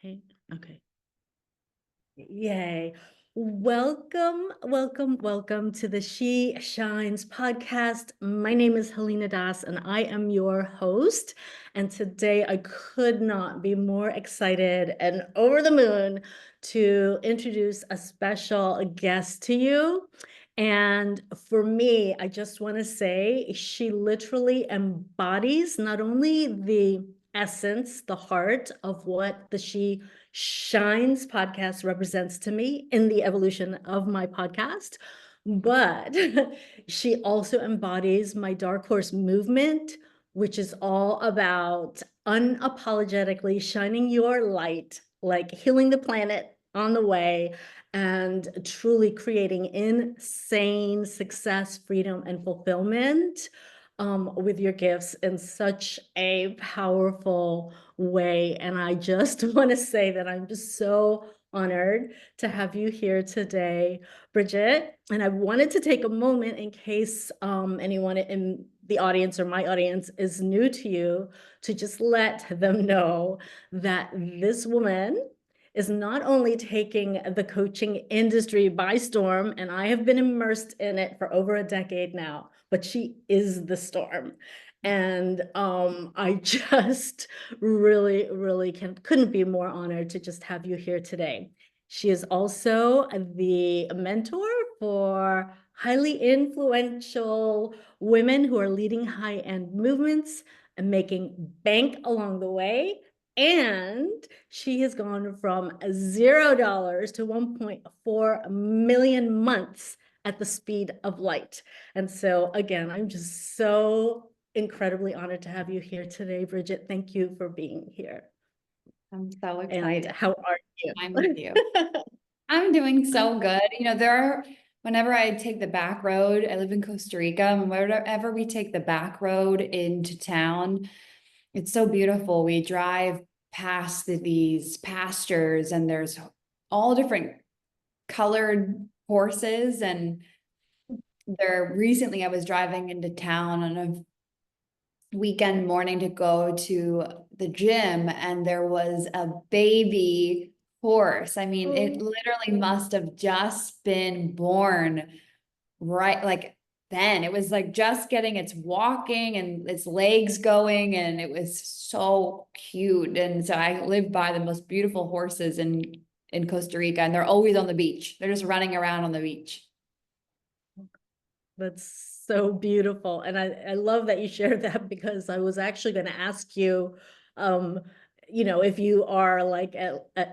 Hey, okay. Yay. Welcome to the She Shines podcast. My name is Helena Das and I am your host. And today I could not be more excited and over the moon to introduce a special guest to you. And for me, I just want to say she literally embodies not only the essence, the heart of what the She Shines podcast represents to me in the evolution of my podcast, but she also embodies my dark horse movement, which is all about unapologetically shining your light, like healing the planet on the way and truly creating insane success, freedom, and fulfillment with your gifts in such a powerful way. And I just want to say that I'm just so honored to have you here today, Bridget. And I wanted to take a moment in case anyone in the audience or my audience is new to you, to just let them know that this woman is not only taking the coaching industry by storm, and I have been immersed in it for over a decade now, but she is the storm. And I just really couldn't be more honored to just have you here today. She is also the mentor for highly influential women who are leading high-end movements and making bank along the way. And she has gone from $0 to 1.4 million months at the speed of light. And so again, I'm just so incredibly honored to have you here today, Bridget. Thank you for being here. I'm so excited. And how are you? I'm with you. I'm doing so good. You know, whenever I take the back road, I live in Costa Rica, and wherever we take the back road into town, it's so beautiful. We drive past these pastures, and there's all different colored horses. And recently I was driving into town on a weekend morning to go to the gym, and there was a baby horse. I mean, it literally must have just been born, right? Like then it was like just getting its walking and its legs going, and it was so cute. And so I live by the most beautiful horses in Costa Rica, and they're always on the beach. They're just running around on the beach. That's so beautiful. And I love that you shared that, because I was actually going to ask you, if you are like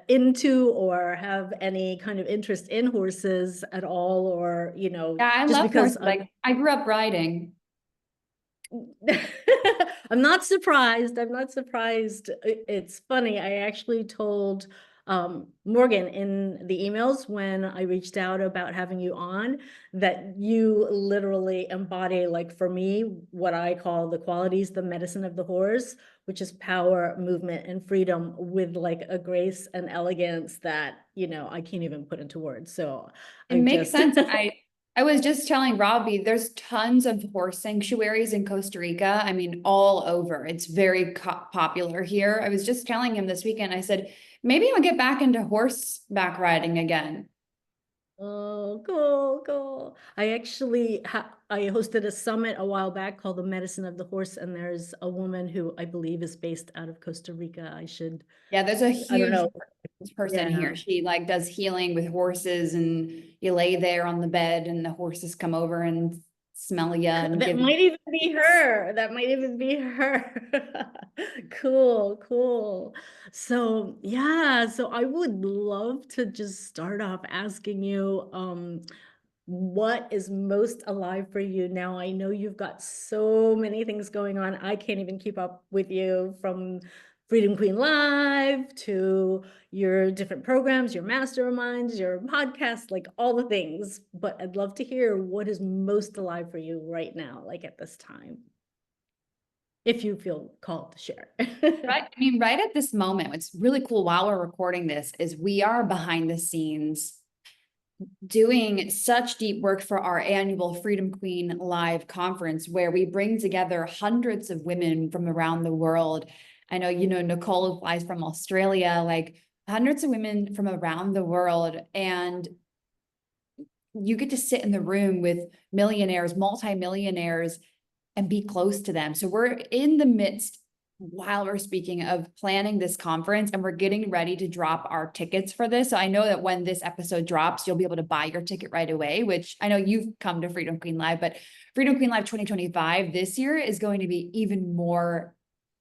into or have any kind of interest in horses at all, or, Yeah, I just love because horses. Like I grew up riding. I'm not surprised. I'm not surprised. It's funny. I actually told Morgan in the emails when I reached out about having you on that you literally embody, like for me, what I call the qualities, the medicine of the horse, which is power, movement, and freedom with like a grace and elegance that, I can't even put into words. So It makes sense. I was just telling Robbie, there's tons of horse sanctuaries in Costa Rica. I mean, all over. It's very popular here. I was just telling him this weekend, I said, maybe I'll get back into horseback riding again. Oh, cool. I actually I hosted a summit a while back called the Medicine of the Horse, and there's a woman who I believe is based out of Costa Rica. Yeah, there's a I don't huge know. person Yeah. here. She like does healing with horses, and you lay there on the bed and the horses come over and smell you and That give. might even be her. That might even be her. Cool. So yeah, so I would love to just start off asking you, what is most alive for you now? I know you've got so many things going on. I can't even keep up with you, from Freedom Queen Live to your different programs, your masterminds, your podcast, like all the things. But I'd love to hear what is most alive for you right now, like at this time, if you feel called to share. Right. I mean, right at this moment, what's really cool while we're recording this is we are behind the scenes doing such deep work for our annual Freedom Queen Live conference, where we bring together hundreds of women from around the world. I know, Nicole flies from Australia, like hundreds of women from around the world, and you get to sit in the room with millionaires, multimillionaires, and be close to them. So we're in the midst, while we're speaking, of planning this conference, and we're getting ready to drop our tickets for this. So I know that when this episode drops, you'll be able to buy your ticket right away, which I know you've come to Freedom Queen Live, but Freedom Queen Live 2025 this year is going to be even more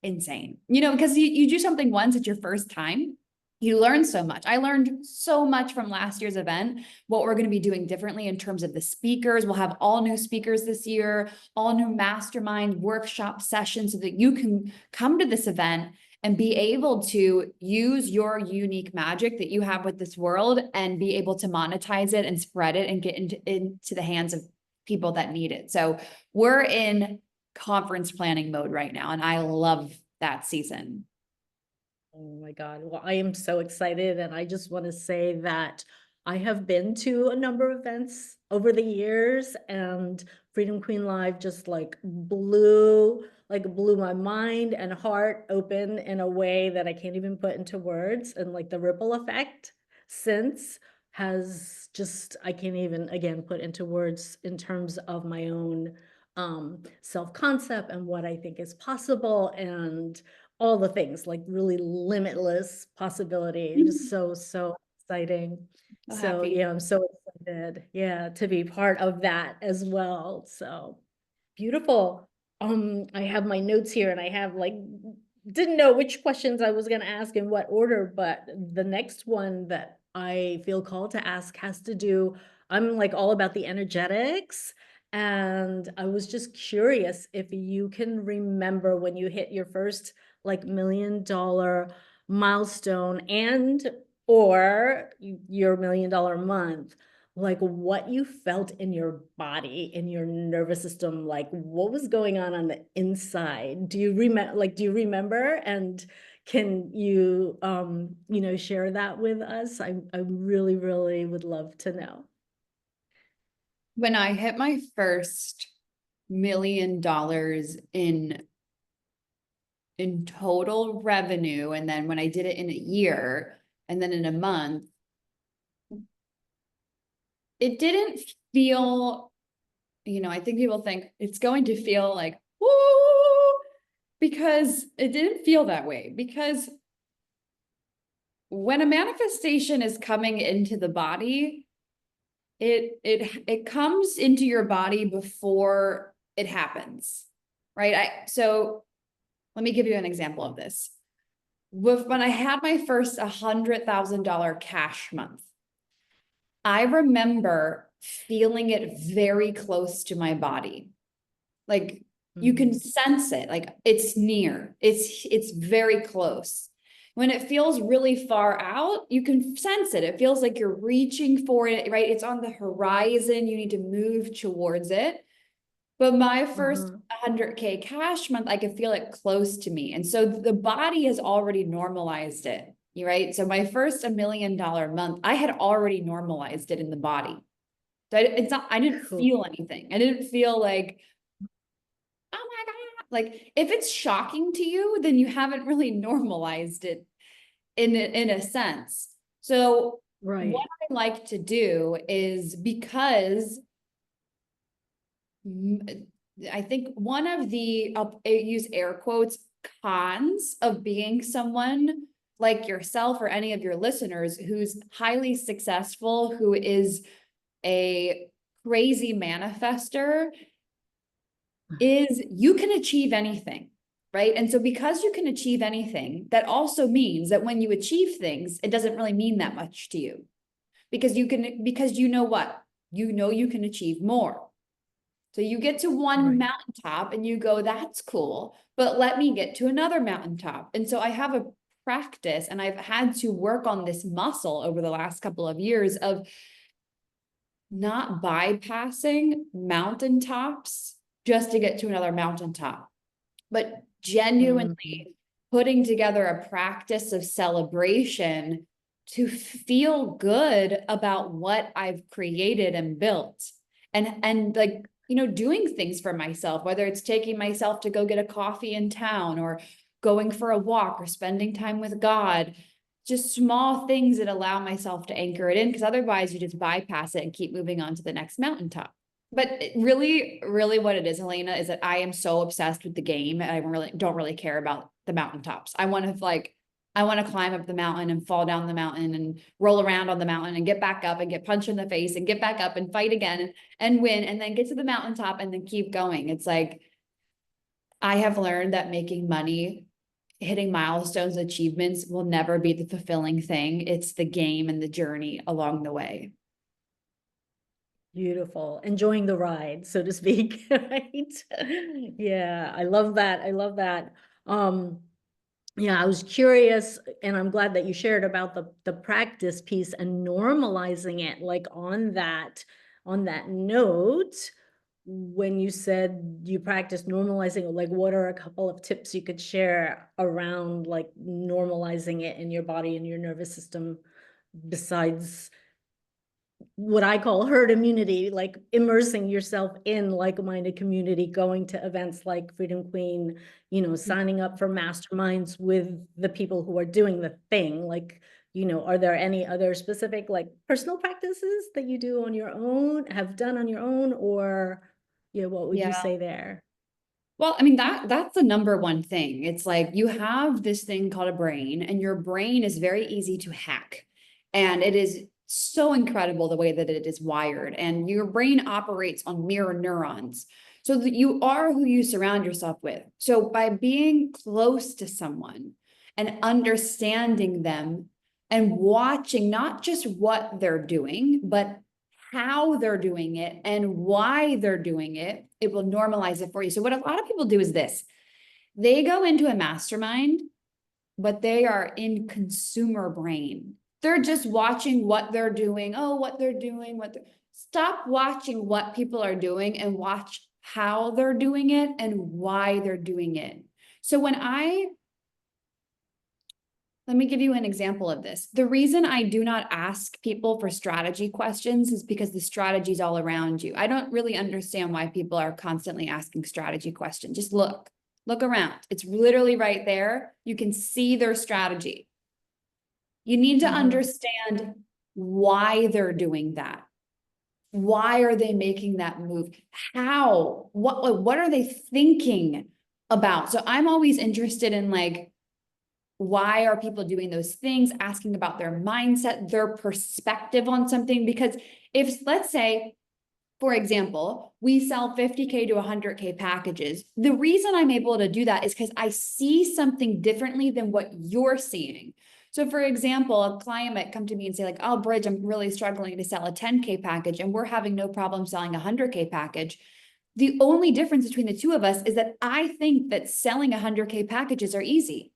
insane, because you do something once, it's your first time. You learn so much. I learned so much from last year's event, what we're going to be doing differently in terms of the speakers. We'll have all new speakers this year, all new mastermind workshop sessions, so that you can come to this event and be able to use your unique magic that you have with this world and be able to monetize it and spread it and get into the hands of people that need it. So we're in conference planning mode right now, and I love that season. Oh my God. Well, I am so excited. And I just want to say that I have been to a number of events over the years, and Freedom Queen Live just blew my mind and heart open in a way that I can't even put into words. And like the ripple effect since has just, I can't even again put into words in terms of my own self-concept and what I think is possible, and all the things, like really limitless possibility. Just so exciting. So So happy. yeah, I'm so excited, yeah, to be part of that as well. So beautiful. I have my notes here, and I have didn't know which questions I was going to ask in what order, but the next one that I feel called to ask has to do, I'm like all about the energetics. And I was just curious if you can remember when you hit your first $1 million milestone, and or your $1 million month, like what you felt in your body, in your nervous system, like what was going on the inside. Do you remember, and can you share that with us? I really would love to know. When I hit my first $1 million in total revenue, and then when I did it in a year and then in a month, it didn't feel, I think people think it's going to feel like, woo, because it didn't feel that way. Because when a manifestation is coming into the body, it comes into your body before it happens, right? So let me give you an example of this. When I had my first $100,000 cash month, I remember feeling it very close to my body. Like you can sense it, like it's near, it's very close. When it feels really far out, you can sense it. It feels like you're reaching for it, right? It's on the horizon. You need to move towards it. But my first 100K cash month, I could feel it close to me. And so the body has already normalized it, right? So my first $1 million month, I had already normalized it in the body. So I didn't Cool. feel anything. I didn't feel like, oh my God. Like if it's shocking to you, then you haven't really normalized it in a sense. So Right. what I like to do is, because I think one of the, I'll use air quotes, cons of being someone like yourself or any of your listeners who's highly successful, who is a crazy manifester, is you can achieve anything, right? And so because you can achieve anything, that also means that when you achieve things, it doesn't really mean that much to you, because you know what? You know you can achieve more. So you get to one mountaintop and you go, that's cool, but let me get to another mountaintop. And so I have a practice, and I've had to work on this muscle over the last couple of years of not bypassing mountaintops just to get to another mountaintop, but genuinely putting together a practice of celebration to feel good about what I've created and built. And like, doing things for myself, whether it's taking myself to go get a coffee in town, or going for a walk, or spending time with God, just small things that allow myself to anchor it in, because otherwise you just bypass it and keep moving on to the next mountaintop. But really, really what it is, Helena, is that I am so obsessed with the game and I really don't really care about the mountaintops. I want to climb up the mountain and fall down the mountain and roll around on the mountain and get back up and get punched in the face and get back up and fight again and win and then get to the mountaintop and then keep going. It's like I have learned that making money, hitting milestones, achievements will never be the fulfilling thing. It's the game and the journey along the way. Beautiful. Enjoying the ride, so to speak, right? Yeah, I love that. I love that. Um, yeah, I was curious, and I'm glad that you shared about the practice piece and normalizing it, like on that note, when you said you practice normalizing it, like what are a couple of tips you could share around like normalizing it in your body and your nervous system besides what I call herd immunity, like immersing yourself in like-minded community, going to events like Freedom Queen, signing up for masterminds with the people who are doing the thing. Like, are there any other specific like personal practices that you do on your own, have done on your own, or what would you Yeah. say there? Well, I mean, that's the number one thing. It's like you have this thing called a brain, and your brain is very easy to hack. And it is so incredible the way that it is wired. And your brain operates on mirror neurons. So that you are who you surround yourself with. So by being close to someone and understanding them and watching not just what they're doing, but how they're doing it and why they're doing it, it will normalize it for you. So, what a lot of people do is this: they go into a mastermind, but they are in consumer brain. They're just watching what they're doing. Oh, what they're doing, stop watching what people are doing and watch how they're doing it and why they're doing it. So, let me give you an example of this. The reason I do not ask people for strategy questions is because the strategy is all around you. I don't really understand why people are constantly asking strategy questions. Just look around. It's literally right there. You can see their strategy. You need to understand why they're doing that. Why are they making that move? How? What are they thinking about? So I'm always interested in like, why are people doing those things, asking about their mindset, their perspective on something. Because if, let's say, for example, we sell 50K to 100K packages, the reason I'm able to do that is because I see something differently than what you're seeing. So for example, a client might come to me and say like, oh, Bridge, I'm really struggling to sell a 10K package and we're having no problem selling a 100K package. The only difference between the two of us is that I think that selling 100K packages are easy.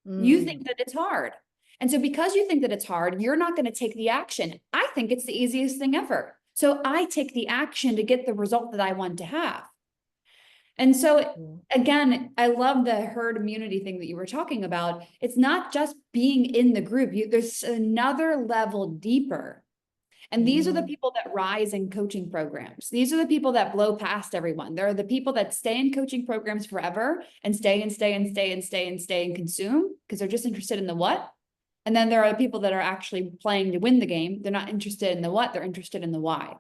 You think that it's hard. And so because you think that it's hard, you're not going to take the action. I think it's the easiest thing ever. So I take the action to get the result that I want to have. And so again, I love the herd immunity thing that you were talking about. It's not just being in the group. There's another level deeper. And these are the people that rise in coaching programs. These are the people that blow past everyone. They're the people that stay in coaching programs forever and stay and stay and stay and stay and stay and consume because they're just interested in the what. And then there are the people that are actually playing to win the game. They're not interested in the what, they're interested in the why.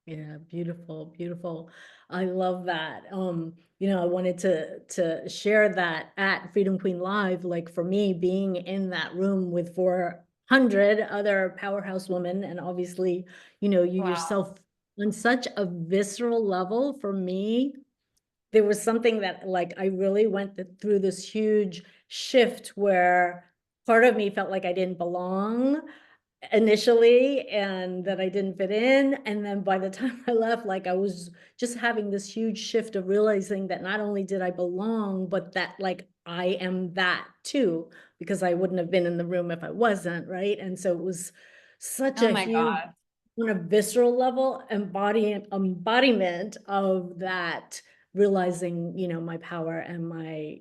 Yeah, beautiful, beautiful. I love that. I wanted to share that at Freedom Queen Live, like for me, being in that room with 400 other powerhouse women, and obviously, you Wow. yourself on such a visceral level for me, there was something that like I really went through this huge shift where part of me felt like I didn't belong initially and that I didn't fit in. And then by the time I left, like I was just having this huge shift of realizing that not only did I belong, but that like I am that too, because I wouldn't have been in the room if I wasn't, right? And so it was such Oh a my huge, God. on a visceral level, embodiment of that, realizing, my power and my,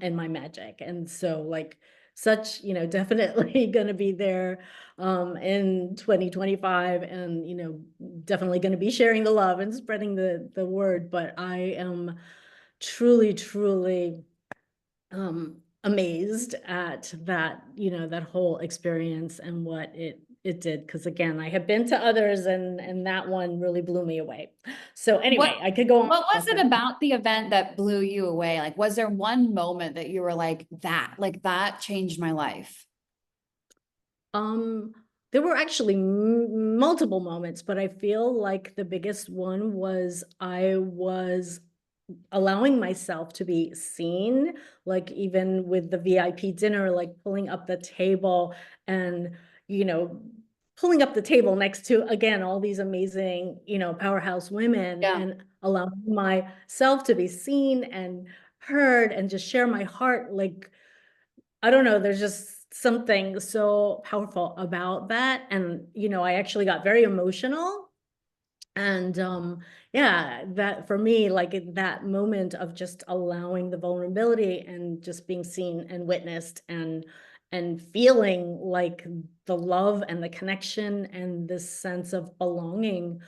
and my magic. And so like such, definitely going to be there in 2025 and, definitely going to be sharing the love and spreading the word. But I am truly, truly amazed at that, that whole experience and what it did. Because again, I have been to others, and that one really blew me away. So What anyway, I could go on what was about it that. about the event that blew you away? Like, was there one moment that you were like that changed my life? Um, there were actually multiple moments, but I feel like the biggest one was I was allowing myself to be seen, like even with the VIP dinner, like pulling up the table and, you know, pulling up the table next to, again, all these amazing, powerhouse women, Yeah. and allowing myself to be seen and heard and just share my heart. Like, I don't know, there's just something so powerful about that. And, I actually got very emotional. And yeah, that for me, like that moment of just allowing the vulnerability and just being seen and witnessed, and feeling like the love and the connection and this sense of belonging.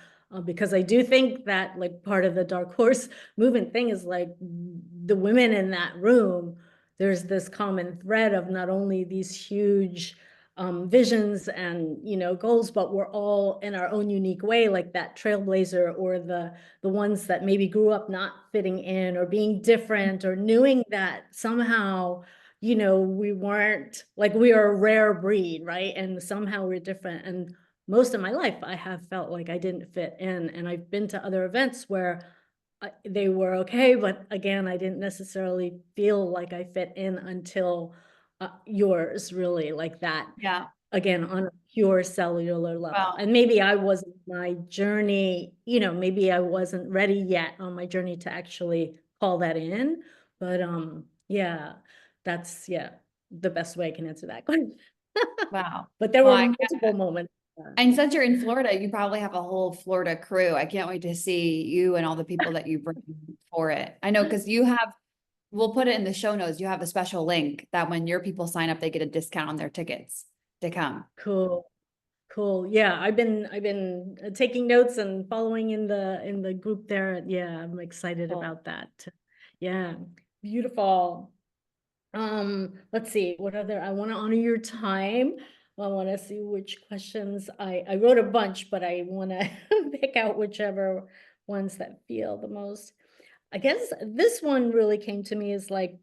Because I do think that, like, part of the dark horse movement thing is like the women in that room, there's this common thread of not only these huge visions and, goals, but we're all in our own unique way, like that trailblazer, or the ones that maybe grew up not fitting in or being different, or knowing that somehow, we weren't, like, we are a rare breed, right? And somehow we're different. And most of my life I have felt like I didn't fit in, and I've been to other events where they were okay, but again, I didn't necessarily feel like I fit in until yours, really, like that, Yeah. again, on a pure cellular level. Well, And maybe I wasn't my journey, maybe I wasn't ready yet on my journey to actually call that in. But yeah, that's, yeah, the best way I can answer that question. wow. But there Well, were multiple moments. and since you're in Florida, you probably have a whole Florida crew. I can't wait to see you and all the people that you bring for it. I know because you have, we'll put it in the show notes. You have a special link that when your people sign up, they get a discount on their tickets to come. Cool. Cool. Yeah, I've been taking notes and following in the group there. Yeah, I'm excited Cool. about that. Yeah, beautiful. Let's see, what other, I want to honor your time. I want to see which questions, I wrote a bunch, but I want to pick out whichever ones that feel the most. I guess this one really came to me is like,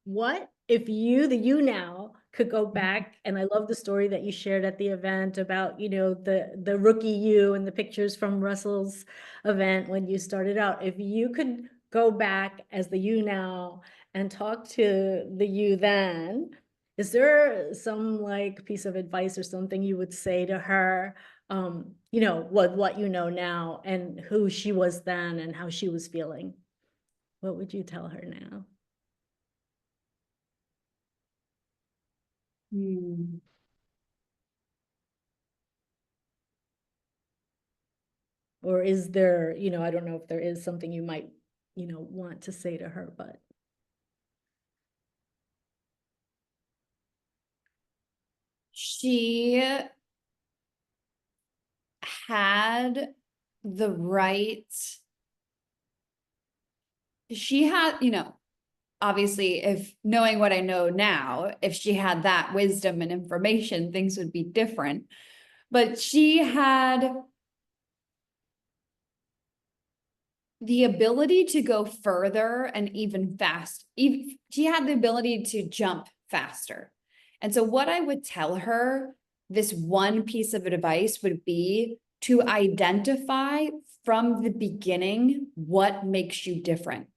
what if the you now could go back, and I love the story that you shared at the event about, the rookie you and the pictures from Russell's event when you started out. If you could go back as the you now and talk to the you then, is there some like piece of advice or something you would say to her, what you know now, and who she was then and how she was feeling? What would you tell her now? Hmm. Or is there, I don't know if there is something you might, want to say to her, but She had the right, she had, obviously, if knowing what I know now, if she had that wisdom and information, things would be different. But she had the ability to go further and even fast. She had the ability to jump faster. And so, what I would tell her, this one piece of advice would be to identify from the beginning what makes you different.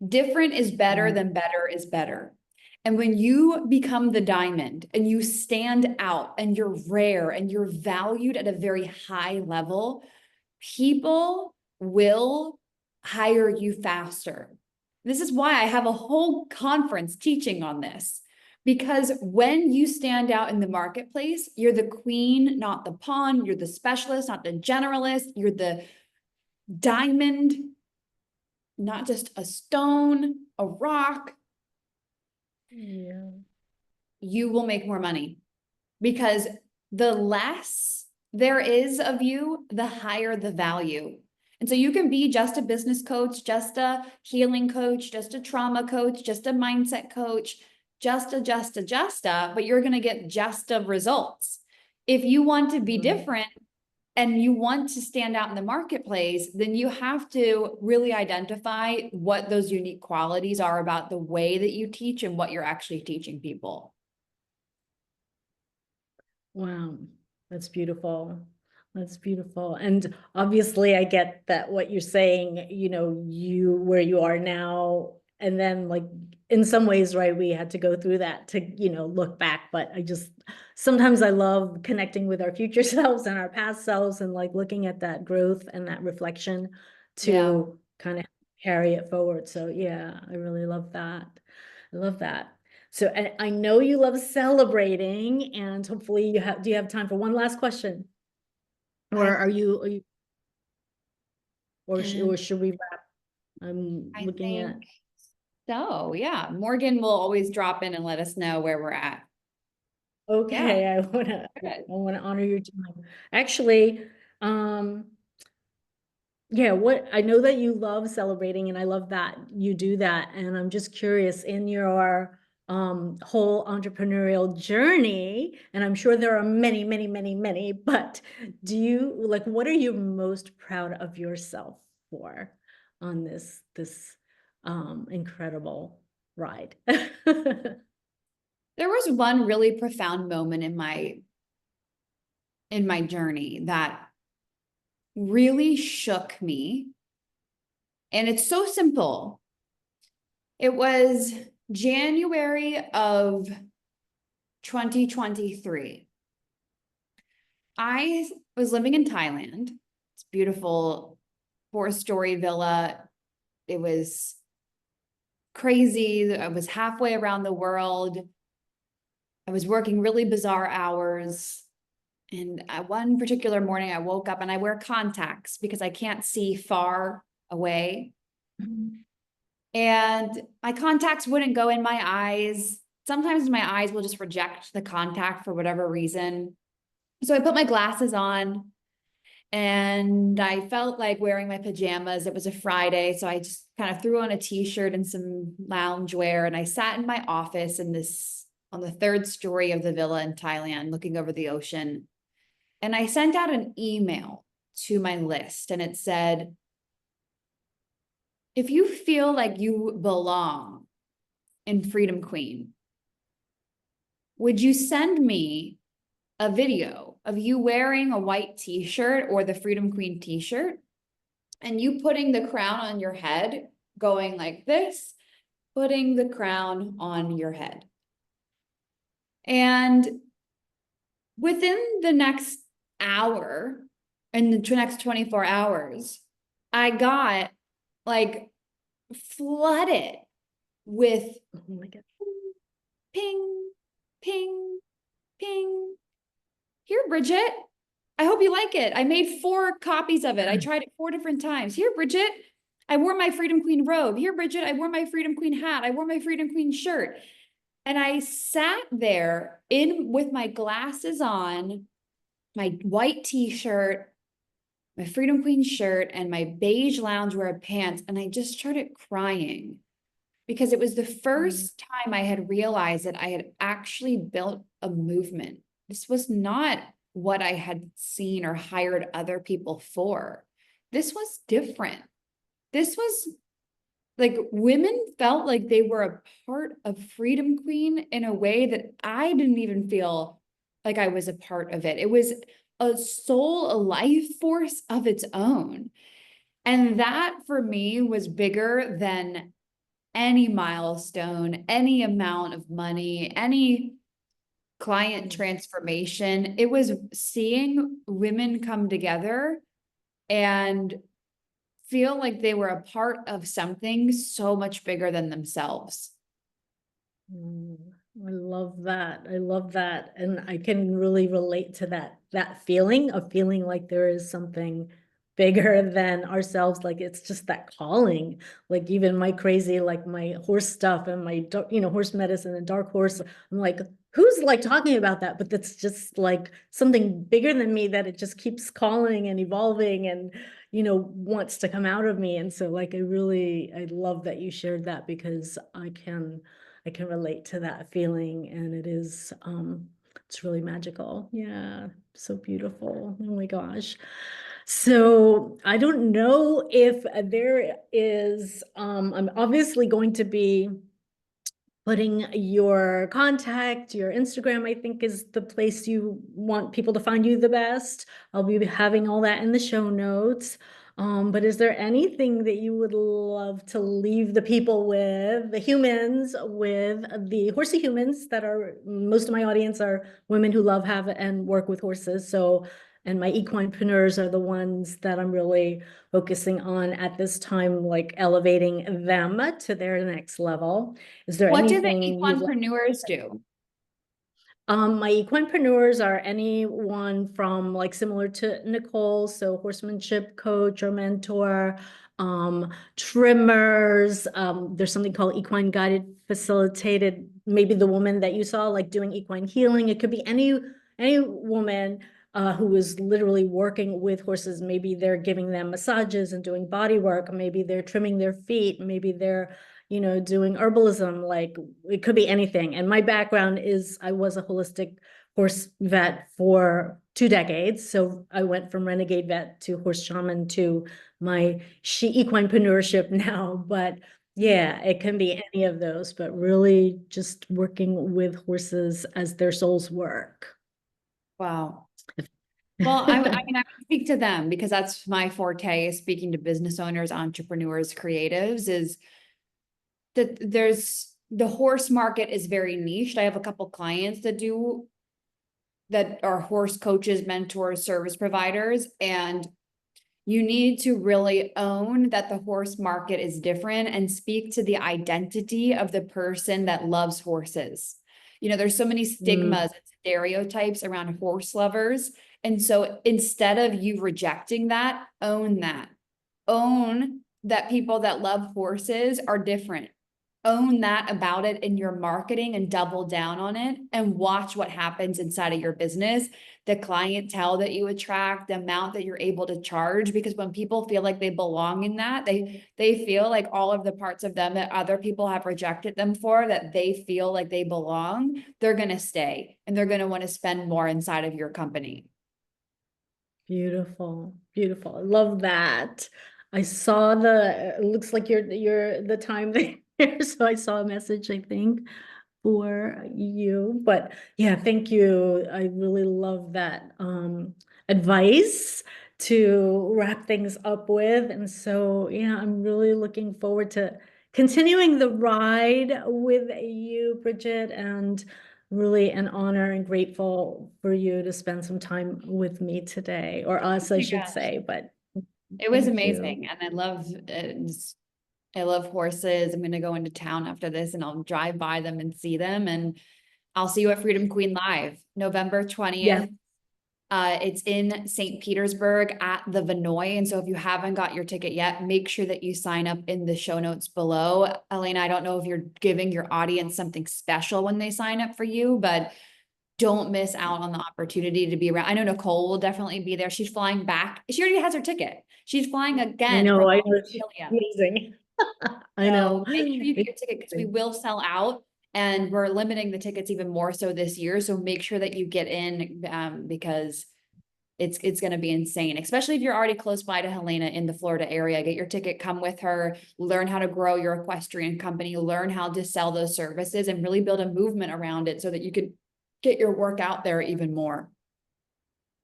Different is better mm, than better is better. And when you become the diamond and you stand out and you're rare and you're valued at a very high level, people will hire you faster. This is why I have a whole conference teaching on this. Because when you stand out in the marketplace, you're the queen, not the pawn. You're the specialist, not the generalist. You're the diamond, not just a stone, a rock. yeah, You will make more money because the less there is of you, the higher the value. And so you can be just a business coach, just a healing coach, just a trauma coach, just a mindset coach. but you're going to get just of results. If you want to be different and you want to stand out in the marketplace, then you have to really identify what those unique qualities are about the way that you teach and what you're actually teaching people. Wow, that's beautiful. That's beautiful. And obviously I get that what you're saying, you where you are now, and then like in some ways, right, we had to go through that to, look back. But sometimes I love connecting with our future selves and our past selves and like looking at that growth and that reflection Yeah. to kind of carry it forward. So yeah, I really love that. I love that. So I know you love celebrating, and hopefully do you have time for one last question? Or I, or should we wrap? I'm I looking at, think so. Yeah. Morgan will always drop in and let us know where we're at. Yeah. okay, I Good. wanna honor your time. Actually, um, yeah, what I know that you love celebrating, and I love that you do that. And I'm just curious in your whole entrepreneurial journey, and I'm sure there are many, many, many, many, but what are you most proud of yourself for on this incredible ride? There was one really profound moment in my journey that really shook me. And it's so simple. It was January of 2023. I was living in Thailand. It's beautiful 4-story villa. It was crazy. I was halfway around the world. I was working really bizarre hours. And one particular morning, I woke up and I wear contacts because I can't see far away. And my contacts wouldn't go in my eyes. Sometimes my eyes will just reject the contact for whatever reason. So I put my glasses on and I felt like wearing my pajamas. It was a Friday, so I just kind of threw on a t-shirt and some loungewear, and I sat in my office on the 3rd story of the villa in Thailand, looking over the ocean. And I sent out an email to my list, and it said, if you feel like you belong in Freedom Queen, would you send me a video of you wearing a white t-shirt or the Freedom Queen t-shirt and you putting the crown on your head, going like this, putting the crown on your head. And within the next hour and the next 24 hours, I got like flooded with Oh my God. ping, ping, ping. Here, Bridget. I hope you like it. I made 4 copies of it. I tried it 4 different times. Here, Bridget. I wore my Freedom Queen robe. Here, Bridget. I wore my Freedom Queen hat. I wore my Freedom Queen shirt. And I sat there with my glasses on, my white t-shirt, my Freedom Queen shirt, and my beige loungewear pants. And I just started crying because it was the first time I had realized that I had actually built a movement. This was not what I had seen or hired other people for. This was different. This was like women felt like they were a part of Freedom Queen in a way that I didn't even feel like I was a part of it. It was a soul, a life force of its own. And that for me was bigger than any milestone, any amount of money, any client transformation. It was seeing women come together and feel like they were a part of something so much bigger than themselves. I love that. I love that. And I can really relate to that feeling of feeling like there is something bigger than ourselves. Like it's just that calling. Like even my crazy, like my horse stuff and my, horse medicine and dark horse. I'm like, who's like talking about that? But that's just like something bigger than me that it just keeps calling and evolving and, wants to come out of me. And so like, I love that you shared that because I can relate to that feeling, and it's really magical. Yeah, so beautiful. Oh my gosh. So I don't know if there is, I'm obviously going to be putting your contact, your Instagram, I think is the place you want people to find you the best. I'll be having all that in the show notes. But is there anything that you would love to leave the people with, the humans, with the horsey humans that are, most of my audience are women who love, have, and work with horses. So, and my equinepreneurs are the ones that I'm really focusing on at this time, like elevating them to their next level. Is there What do the anything you'd like? equinepreneurs do? My equinepreneurs are anyone from, like, similar to Nicole, so horsemanship coach or mentor, trimmers. There's something called equine guided facilitated. Maybe the woman that you saw, like, doing equine healing. It could be any woman who is literally working with horses. Maybe they're giving them massages and doing body work. Maybe they're trimming their feet. Maybe they're doing herbalism. Like, it could be anything. And my background is I was a holistic horse vet for 2 decades. So I went from renegade vet to horse shaman to my equinepreneurship now. But yeah, it can be any of those, but really just working with horses as their souls work. Wow. Well, I mean, I would speak to them because that's my forte, is speaking to business owners, entrepreneurs, creatives, is that there's the horse market is very niched. I have a couple clients that are horse coaches, mentors, service providers, and you need to really own that the horse market is different and speak to the identity of the person that loves horses. There's so many Mm, stigmas and stereotypes around horse lovers. And so instead of you rejecting that, own that. Own that people that love horses are different. Own that about it in your marketing and double down on it and watch what happens inside of your business, the clientele that you attract, the amount that you're able to charge. Because when people feel like they belong in that, they feel like all of the parts of them that other people have rejected them for, that they feel like they belong, they're going to stay and they're going to want to spend more inside of your company. beautiful, beautiful. I love that. I saw it looks like you're the time there. So I saw a message, I think, for you. But yeah, thank you. I really love that advice to wrap things up with. And so, yeah, I'm really looking forward to continuing the ride with you, Bridget, and really an honor and grateful for you to spend some time with me today, or Oh us, I my should gosh. say. But It was thank you. amazing. And I love horses. I'm going to go into town after this and I'll drive by them and see them. And I'll see you at Freedom Queen Live, November Yeah. 20th. It's in St. Petersburg at the Vinoy. And so if you haven't got your ticket yet, make sure that you sign up in the show notes below. Helena, I don't know if you're giving your audience something special when they sign up for you, but don't miss out on the opportunity to be around. I know Nicole will definitely be there. She's flying back. She already has her ticket. She's flying again from I know, it's Australia. amazing. I know. So make sure you get your ticket because we It's will sell out and we're limiting the tickets even more so this year. So make sure that you get in because it's going to be insane, especially if you're already close by to Helena in the Florida area. Get your ticket, come with her, learn how to grow your equestrian company, learn how to sell those services and really build a movement around it so that you could get your work out there even more.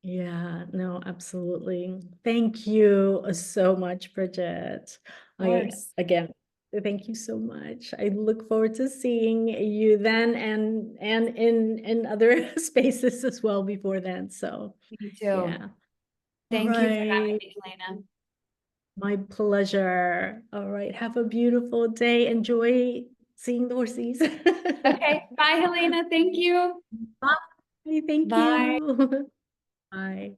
Yeah, no, absolutely. Thank you so much, Bridget. Of course. Again, thank you so much. I look forward to seeing you then, and in other spaces as well before then. So, Me too. yeah. All Thank you for having right. me, Helena. My pleasure. All right. Have a beautiful day. Enjoy seeing the horses. Okay. Bye, Helena. Thank you. Bye. Thank Bye. you. Bye.